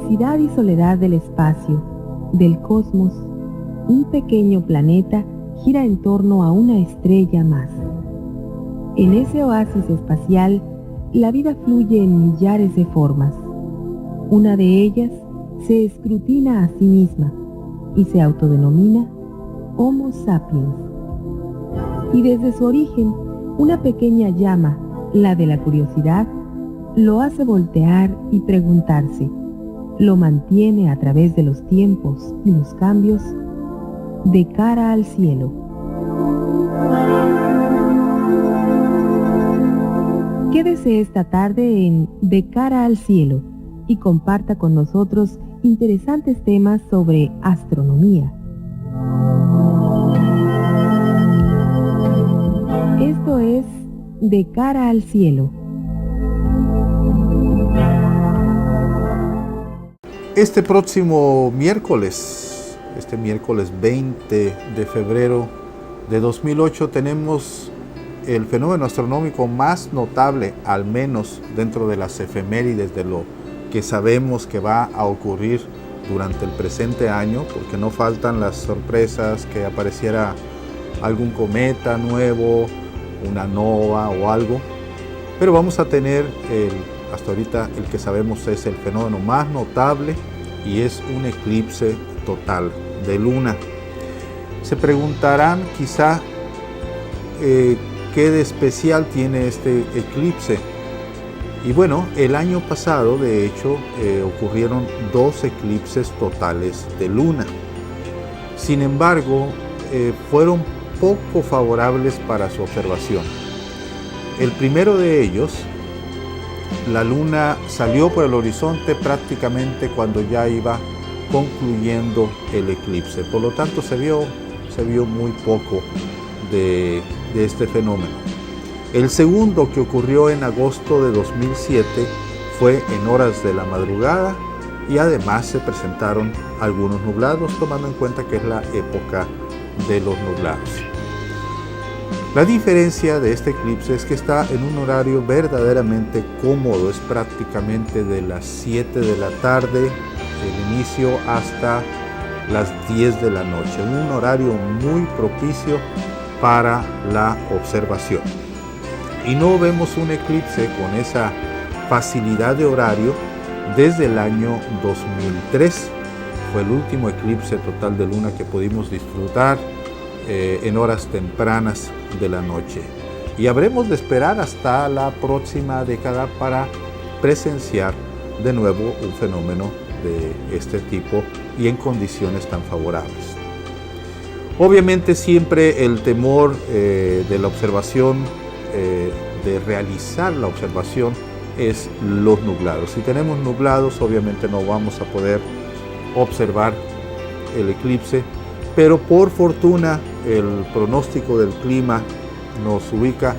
inmensidad y soledad del espacio, del cosmos, un pequeño planeta gira en torno a una estrella más. En ese oasis espacial, la vida fluye en millares de formas. Una de ellas se escrutina a sí misma y se autodenomina Homo sapiens. Y desde su origen, una pequeña llama, la de la curiosidad, lo hace voltear y preguntarse. Lo mantiene a través de los tiempos y los cambios de cara al cielo. Quédese esta tarde en De cara al cielo y comparta con nosotros interesantes temas sobre astronomía. Esto es De cara al cielo. Este próximo miércoles, este miércoles 20 de febrero de 2008, tenemos el fenómeno astronómico más notable, al menos dentro de las efemérides de lo que sabemos que va a ocurrir durante el presente año, porque no faltan las sorpresas, que apareciera algún cometa nuevo, una nova o algo, pero vamos a tener hasta ahorita el que sabemos es el fenómeno más notable, y es un eclipse total de luna. Se preguntarán quizá qué de especial tiene este eclipse. Y bueno, el año pasado de hecho ocurrieron 2 eclipses totales de luna. Sin embargo, fueron poco favorables para su observación. El primero de ellos, la luna salió por el horizonte prácticamente cuando ya iba concluyendo el eclipse. Por lo tanto, se vio muy poco de este fenómeno. El segundo, que ocurrió en agosto de 2007, fue en horas de la madrugada, y además se presentaron algunos nublados, tomando en cuenta que es la época de los nublados. La diferencia de este eclipse es que está en un horario verdaderamente cómodo. Es prácticamente de las 7 de la tarde, el inicio, hasta las 10 de la noche. Un horario muy propicio para la observación. Y no vemos un eclipse con esa facilidad de horario desde el año 2003. Fue el último eclipse total de luna que pudimos disfrutar en horas tempranas de la noche. Y habremos de esperar hasta la próxima década para presenciar de nuevo un fenómeno de este tipo y en condiciones tan favorables. Obviamente siempre el temor de la observación, de realizar la observación, es los nublados. Si tenemos nublados, obviamente no vamos a poder observar el eclipse, pero por fortuna el pronóstico del clima nos ubica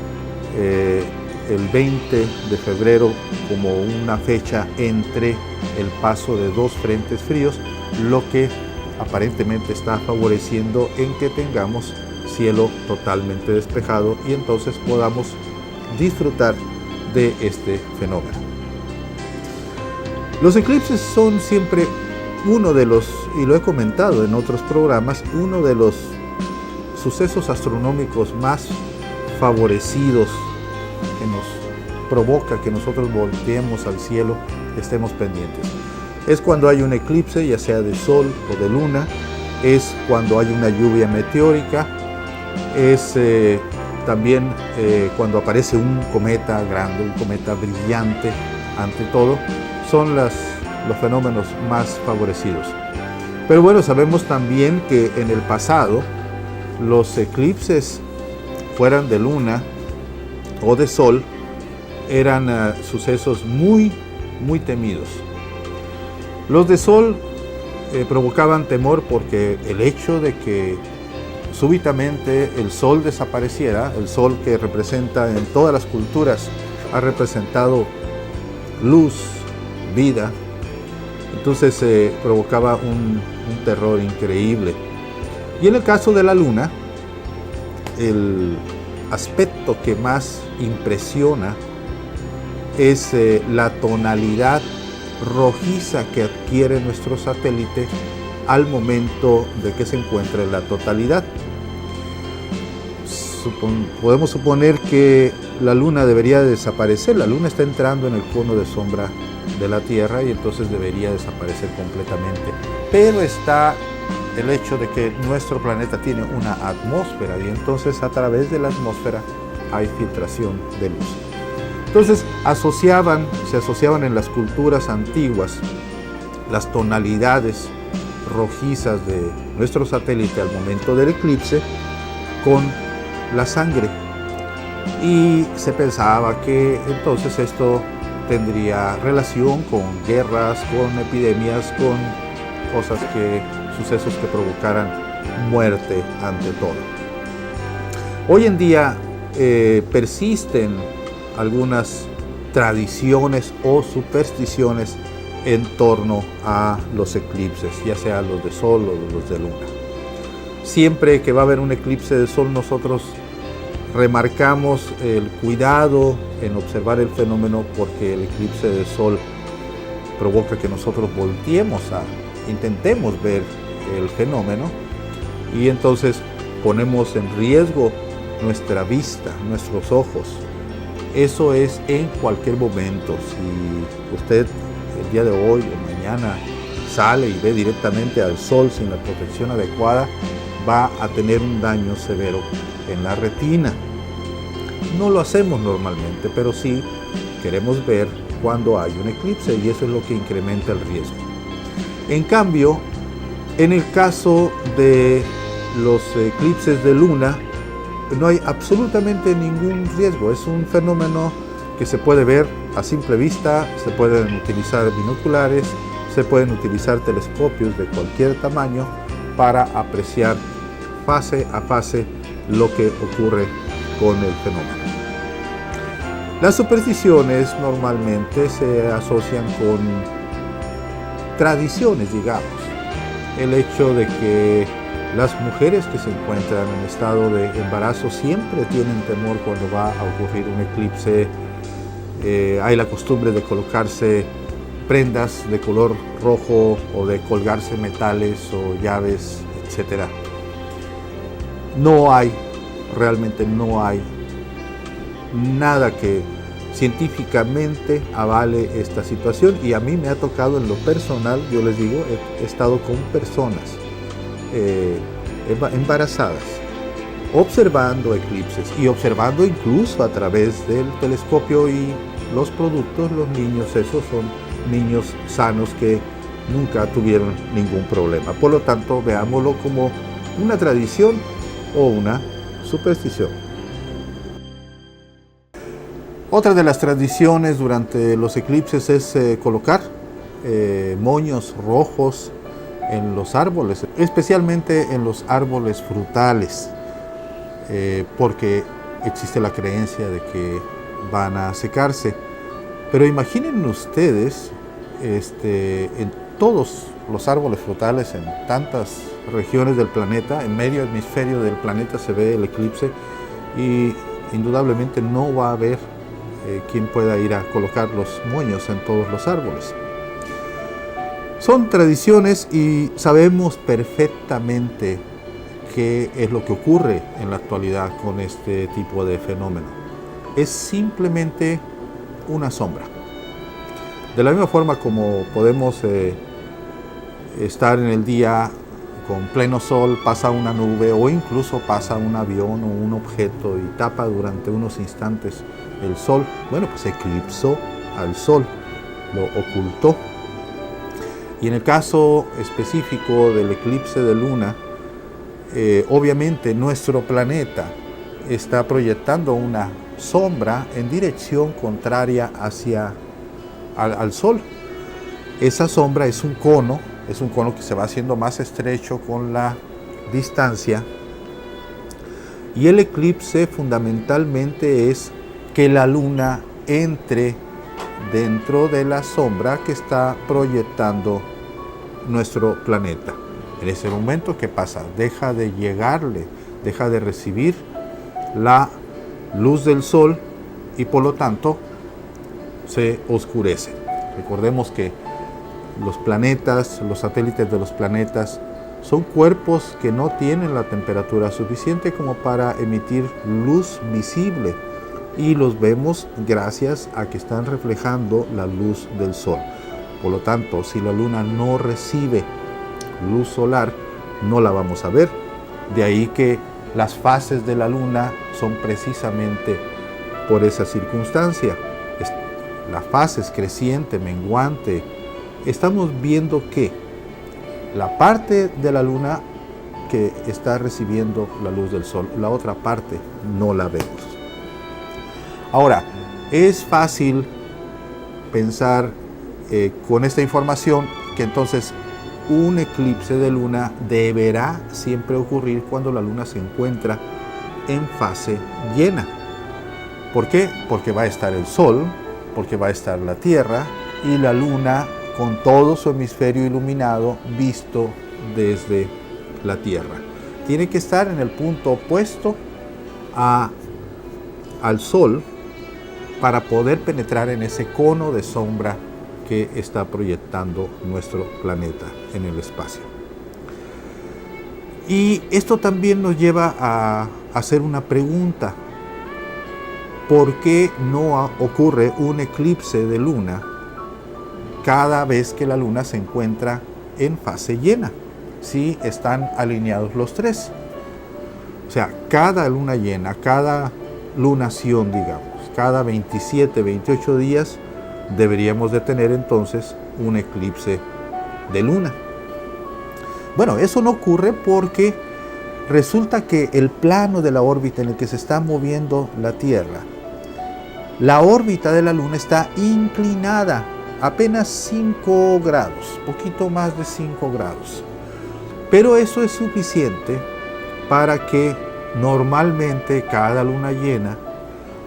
el 20 de febrero como una fecha entre el paso de 2 frentes fríos, lo que aparentemente está favoreciendo en que tengamos cielo totalmente despejado y entonces podamos disfrutar de este fenómeno. Los eclipses son siempre uno de los, y lo he comentado en otros programas, uno de los sucesos astronómicos más favorecidos, que nos provoca que nosotros volteemos al cielo, estemos pendientes. Es cuando hay un eclipse, ya sea de sol o de luna, es cuando hay una lluvia meteórica, es también cuando aparece un cometa grande, un cometa brillante, ante todo, son los fenómenos más favorecidos. Pero bueno, sabemos también que en el pasado los eclipses, fueran de luna o de sol, eran sucesos muy temidos. Los de sol provocaban temor porque el hecho de que súbitamente el sol desapareciera, el sol que representa en todas las culturas, ha representado luz, vida, entonces provocaba un terror increíble. Y en el caso de la luna, el aspecto que más impresiona es la tonalidad rojiza que adquiere nuestro satélite al momento de que se encuentra en la totalidad. Podemos suponer que la Luna debería desaparecer. La Luna está entrando en el cono de sombra de la Tierra y entonces debería desaparecer completamente. Pero está el hecho de que nuestro planeta tiene una atmósfera y entonces a través de la atmósfera hay filtración de luz. Entonces se asociaban en las culturas antiguas las tonalidades rojizas de nuestro satélite al momento del eclipse con la sangre, y se pensaba que entonces esto tendría relación con guerras, con epidemias, con sucesos que provocaran muerte ante todo. Hoy en día persisten algunas tradiciones o supersticiones en torno a los eclipses, ya sea los de sol o los de luna. Siempre que va a haber un eclipse de sol, nosotros remarcamos el cuidado en observar el fenómeno, porque el eclipse de sol provoca que nosotros intentemos ver el fenómeno, y entonces ponemos en riesgo nuestra vista, nuestros ojos. Eso es en cualquier momento. Si usted el día de hoy o mañana sale y ve directamente al sol sin la protección adecuada, va a tener un daño severo en la retina. No lo hacemos normalmente, pero sí queremos ver cuando hay un eclipse, y eso es lo que incrementa el riesgo. En cambio, en el caso de los eclipses de luna, no hay absolutamente ningún riesgo. Es un fenómeno que se puede ver a simple vista, se pueden utilizar binoculares, se pueden utilizar telescopios de cualquier tamaño para apreciar fase a fase lo que ocurre con el fenómeno. Las supersticiones normalmente se asocian con tradiciones, digamos. El hecho de que las mujeres que se encuentran en estado de embarazo siempre tienen temor cuando va a ocurrir un eclipse. Hay la costumbre de colocarse prendas de color rojo o de colgarse metales o llaves, etc. Realmente no hay nada que científicamente avale esta situación, y a mí me ha tocado en lo personal, yo les digo, he estado con personas embarazadas observando eclipses y observando incluso a través del telescopio, y los productos, los niños, esos son niños sanos que nunca tuvieron ningún problema. Por lo tanto, veámoslo como una tradición o una superstición. Otra de las tradiciones durante los eclipses es colocar moños rojos en los árboles, especialmente en los árboles frutales, porque existe la creencia de que van a secarse. Pero imaginen ustedes, en todos los árboles frutales, en tantas regiones del planeta, en medio hemisferio del planeta se ve el eclipse, y indudablemente no va a haber quien pueda ir a colocar los moños en todos los árboles. Son tradiciones y sabemos perfectamente qué es lo que ocurre en la actualidad con este tipo de fenómeno. Es simplemente una sombra. De la misma forma como podemos estar en el día con pleno sol, pasa una nube o incluso pasa un avión o un objeto y tapa durante unos instantes el sol, bueno, pues eclipsó al sol, lo ocultó. Y en el caso específico del eclipse de luna, obviamente nuestro planeta está proyectando una sombra en dirección contraria al sol. Esa sombra es un cono que se va haciendo más estrecho con la distancia, y el eclipse fundamentalmente es que la luna entre dentro de la sombra que está proyectando nuestro planeta. En ese momento, ¿qué pasa? Deja de recibir la luz del sol y por lo tanto se oscurece. Recordemos que los planetas, los satélites de los planetas, son cuerpos que no tienen la temperatura suficiente como para emitir luz visible, y los vemos gracias a que están reflejando la luz del Sol. Por lo tanto, si la Luna no recibe luz solar, no la vamos a ver. De ahí que las fases de la Luna son precisamente por esa circunstancia. La fase es creciente, menguante. Estamos viendo que la parte de la Luna que está recibiendo la luz del Sol, la otra parte no la vemos. Ahora, es fácil pensar con esta información que entonces un eclipse de luna deberá siempre ocurrir cuando la luna se encuentra en fase llena. ¿Por qué? Porque va a estar el Sol, porque va a estar la Tierra y la luna con todo su hemisferio iluminado visto desde la Tierra. Tiene que estar en el punto opuesto al Sol para poder penetrar en ese cono de sombra que está proyectando nuestro planeta en el espacio. Y esto también nos lleva a hacer una pregunta. ¿Por qué no ocurre un eclipse de luna cada vez que la luna se encuentra en fase llena, si están alineados los tres? O sea, cada luna llena, cada lunación, digamos, cada 27, 28 días deberíamos de tener entonces un eclipse de luna. Bueno, eso no ocurre porque resulta que el plano de la órbita en el que se está moviendo la Tierra, la órbita de la luna está inclinada apenas 5 grados, poquito más de 5 grados. Pero eso es suficiente para que normalmente cada luna llena,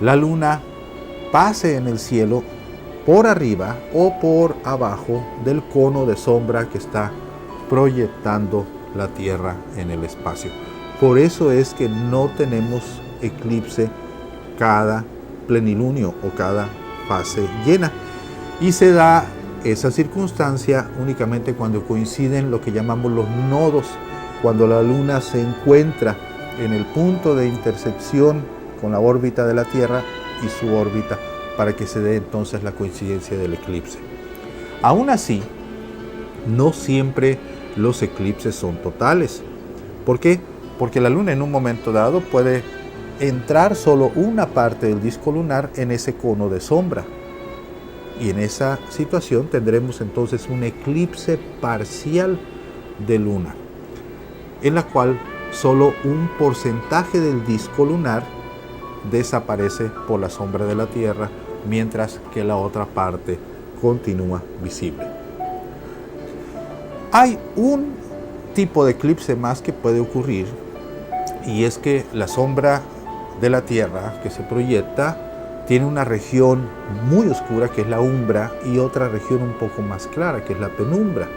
la luna pase en el cielo por arriba o por abajo del cono de sombra que está proyectando la Tierra en el espacio. Por eso es que no tenemos eclipse cada plenilunio o cada fase llena. Y se da esa circunstancia únicamente cuando coinciden lo que llamamos los nodos, cuando la luna se encuentra en el punto de intersección con la órbita de la Tierra y su órbita, para que se dé entonces la coincidencia del eclipse. Aún así, no siempre los eclipses son totales. ¿Por qué? Porque la luna en un momento dado puede entrar solo una parte del disco lunar en ese cono de sombra. Y en esa situación tendremos entonces un eclipse parcial de luna, en la cual solo un porcentaje del disco lunar desaparece por la sombra de la Tierra, mientras que la otra parte continúa visible. Hay un tipo de eclipse más que puede ocurrir, y es que la sombra de la Tierra que se proyecta tiene una región muy oscura, que es la umbra, y otra región un poco más clara, que es la penumbra.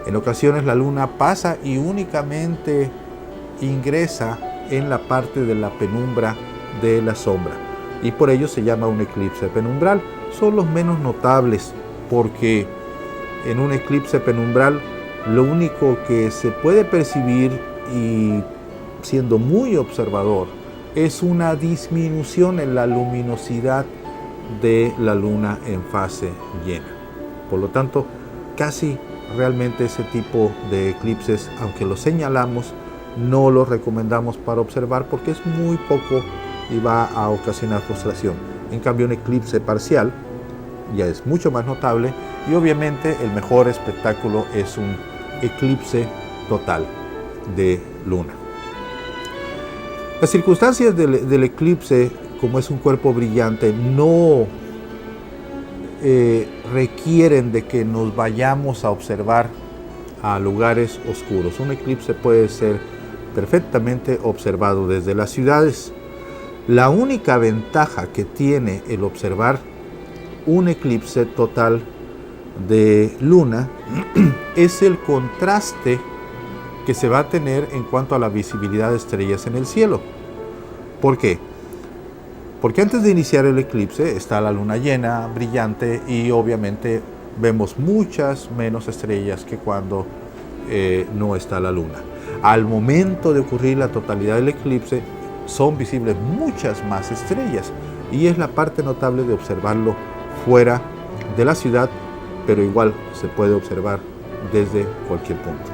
En ocasiones la luna pasa y únicamente ingresa en la parte de la penumbra de la sombra, y por ello se llama un eclipse penumbral. Son los menos notables, porque en un eclipse penumbral lo único que se puede percibir, y siendo muy observador, es una disminución en la luminosidad de la luna en fase llena. Por lo tanto, casi realmente ese tipo de eclipses, aunque los señalamos, no los recomendamos para observar porque es muy poco y va a ocasionar frustración. En cambio, un eclipse parcial ya es mucho más notable, y obviamente el mejor espectáculo es un eclipse total de luna. Las circunstancias del eclipse, como es un cuerpo brillante, no requieren de que nos vayamos a observar a lugares oscuros. Un eclipse puede ser perfectamente observado desde las ciudades. La única ventaja que tiene el observar un eclipse total de luna es el contraste que se va a tener en cuanto a la visibilidad de estrellas en el cielo. ¿Por qué? Porque antes de iniciar el eclipse está la luna llena, brillante, y obviamente vemos muchas menos estrellas que cuando no está la luna. Al momento de ocurrir la totalidad del eclipse, son visibles muchas más estrellas, y es la parte notable de observarlo fuera de la ciudad, pero igual se puede observar desde cualquier punto.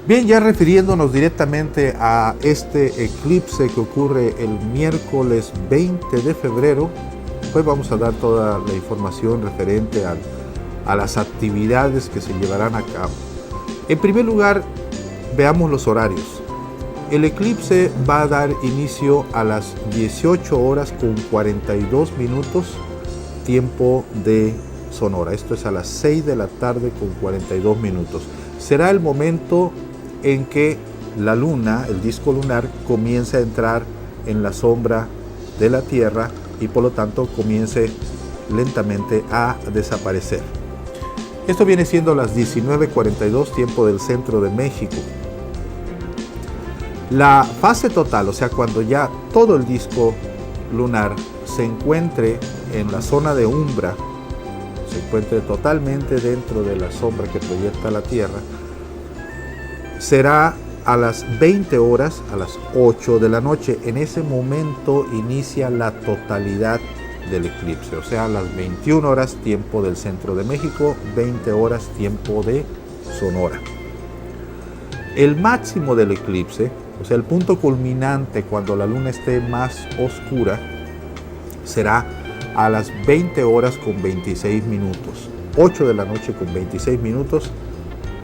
Bien, ya refiriéndonos directamente a este eclipse que ocurre el miércoles 20 de febrero, pues vamos a dar toda la información referente a las actividades que se llevarán a cabo. En primer lugar, veamos los horarios. El eclipse va a dar inicio a las 18 horas con 42 minutos, tiempo de Sonora. Esto es a las 6 de la tarde con 42 minutos. Será el momento en que la luna, el disco lunar, comienza a entrar en la sombra de la Tierra y por lo tanto comience lentamente a desaparecer. Esto viene siendo las 19:42, tiempo del centro de México. La fase total, o sea, cuando ya todo el disco lunar se encuentre en la zona de umbra, se encuentre totalmente dentro de la sombra que proyecta la Tierra, será a las 20 horas, a las 8 de la noche. En ese momento inicia la totalidad del eclipse, o sea, a las 21 horas, tiempo del centro de México, 20 horas, tiempo de Sonora. El máximo del eclipse, o sea, el punto culminante cuando la luna esté más oscura, será a las 20 horas con 26 minutos, 8 de la noche con 26 minutos,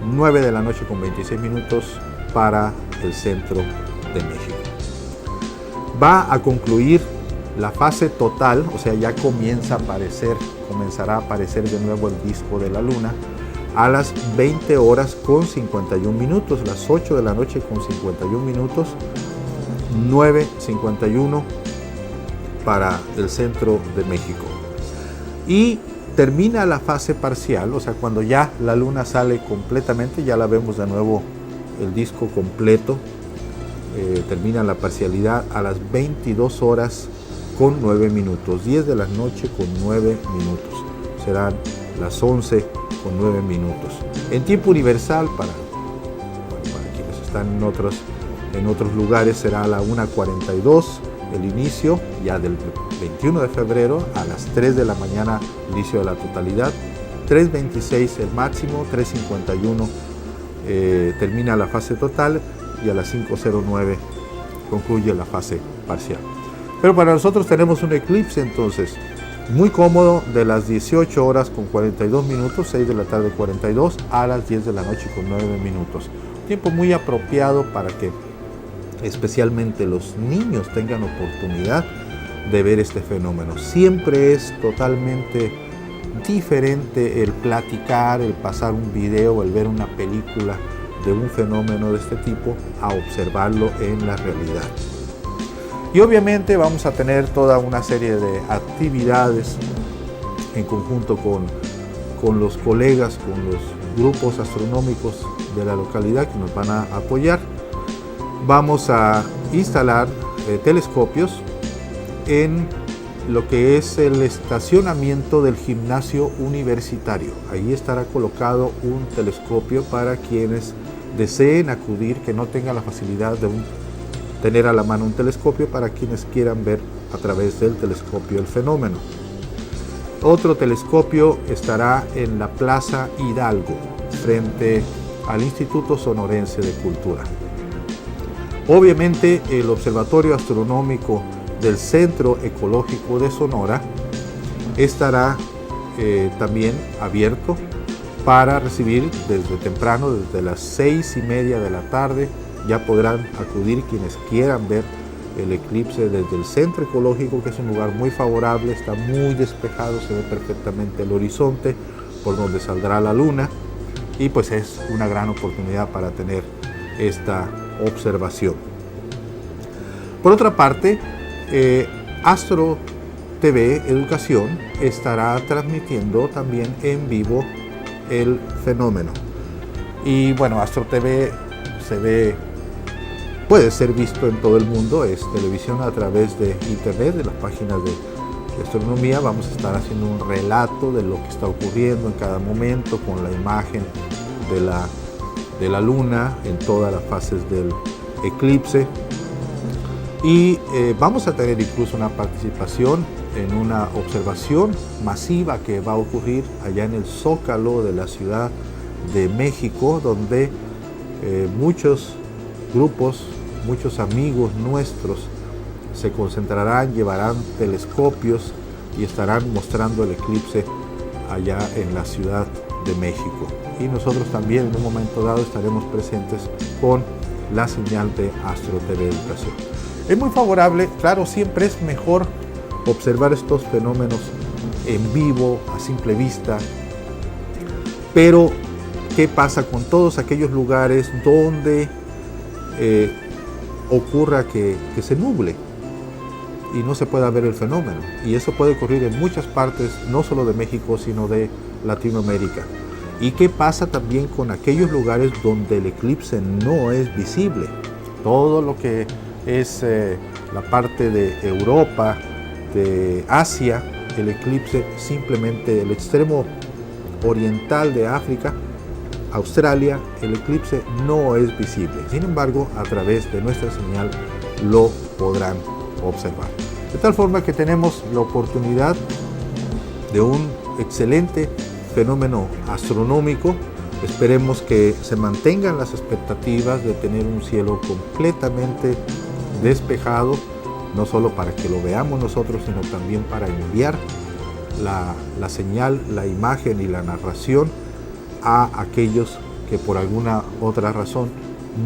9 de la noche con 26 minutos para el centro de México. Va a concluir la fase total, o sea, ya comenzará a aparecer de nuevo el disco de la luna a las 20 horas con 51 minutos, las 8 de la noche con 51 minutos, 9:51 para el centro de México. Y termina la fase parcial, o sea, cuando ya la luna sale completamente, ya la vemos de nuevo el disco completo, termina la parcialidad a las 22 horas con 9 minutos, 10 de la noche con 9 minutos, serán las 11 con 9 minutos. En tiempo universal, para quienes están en otros lugares, será a la 1:42 el inicio, ya del 21 de febrero, a las 3 de la mañana, inicio de la totalidad, 3:26 el máximo, 3:51 termina la fase total y a las 5:09 concluye la fase parcial. Pero para nosotros tenemos un eclipse entonces muy cómodo de las 18 horas con 42 minutos, 6 de la tarde 42, a las 10 de la noche con 9 minutos. Tiempo muy apropiado para que especialmente los niños tengan oportunidad de ver este fenómeno. Siempre es totalmente diferente el platicar, el pasar un video, el ver una película de un fenómeno de este tipo a observarlo en la realidad. Y obviamente vamos a tener toda una serie de actividades en conjunto con los colegas, con los grupos astronómicos de la localidad que nos van a apoyar. Vamos a instalar telescopios en lo que es el estacionamiento del gimnasio universitario. Ahí estará colocado un telescopio para quienes deseen acudir, que no tengan la facilidad de tener a la mano un telescopio, para quienes quieran ver a través del telescopio el fenómeno. Otro telescopio estará en la Plaza Hidalgo, frente al Instituto Sonorense de Cultura. Obviamente el Observatorio Astronómico del Centro Ecológico de Sonora estará también abierto para recibir desde temprano, desde las 6:30 de la tarde. Ya podrán acudir quienes quieran ver el eclipse desde el Centro Ecológico, que es un lugar muy favorable, está muy despejado, se ve perfectamente el horizonte por donde saldrá la luna, y pues es una gran oportunidad para tener esta observación. Por otra parte, Astro TV Educación estará transmitiendo también en vivo el fenómeno. Y bueno, Astro TV puede ser visto en todo el mundo, es televisión a través de internet, de las páginas de de astronomía vamos a estar haciendo un relato de lo que está ocurriendo en cada momento con la imagen de la luna en todas las fases del eclipse. Y vamos a tener incluso una participación en una observación masiva que va a ocurrir allá en el Zócalo de la Ciudad de México, donde muchos grupos, muchos amigos nuestros se concentrarán, llevarán telescopios y estarán mostrando el eclipse allá en la Ciudad de México. Y nosotros también en un momento dado estaremos presentes con la señal de Astro TV Educación. Es muy favorable, claro, siempre es mejor observar estos fenómenos en vivo, a simple vista, pero ¿qué pasa con todos aquellos lugares donde ocurra que se nuble y no se pueda ver el fenómeno? Y eso puede ocurrir en muchas partes, no solo de México, sino de Latinoamérica. ¿Y qué pasa también con aquellos lugares donde el eclipse no es visible? Todo lo que es la parte de Europa, de Asia, el eclipse simplemente, el extremo oriental de África, Australia, el eclipse no es visible. Sin embargo, a través de nuestra señal lo podrán observar. De tal forma que tenemos la oportunidad de un excelente fenómeno astronómico. Esperemos que se mantengan las expectativas de tener un cielo completamente despejado, no solo para que lo veamos nosotros, sino también para enviar la señal, la imagen y la narración a aquellos que por alguna otra razón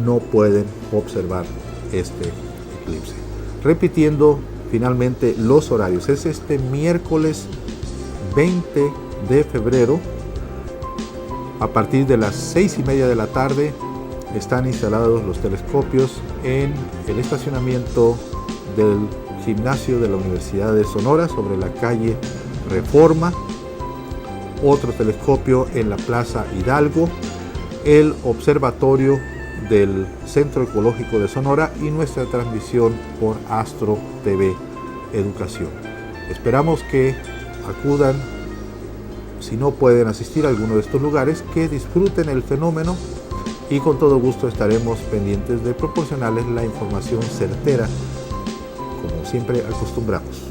no pueden observar este eclipse. Repitiendo finalmente los horarios, es este miércoles 20 de febrero, a partir de las 6:30 de la tarde, están instalados los telescopios en el estacionamiento del gimnasio de la Universidad de Sonora sobre la calle Reforma, otro telescopio en la Plaza Hidalgo, el observatorio del Centro Ecológico de Sonora y nuestra transmisión por Astro TV Educación. Esperamos que acudan, si no pueden asistir a alguno de estos lugares, que disfruten el fenómeno y con todo gusto estaremos pendientes de proporcionarles la información certera, como siempre acostumbramos.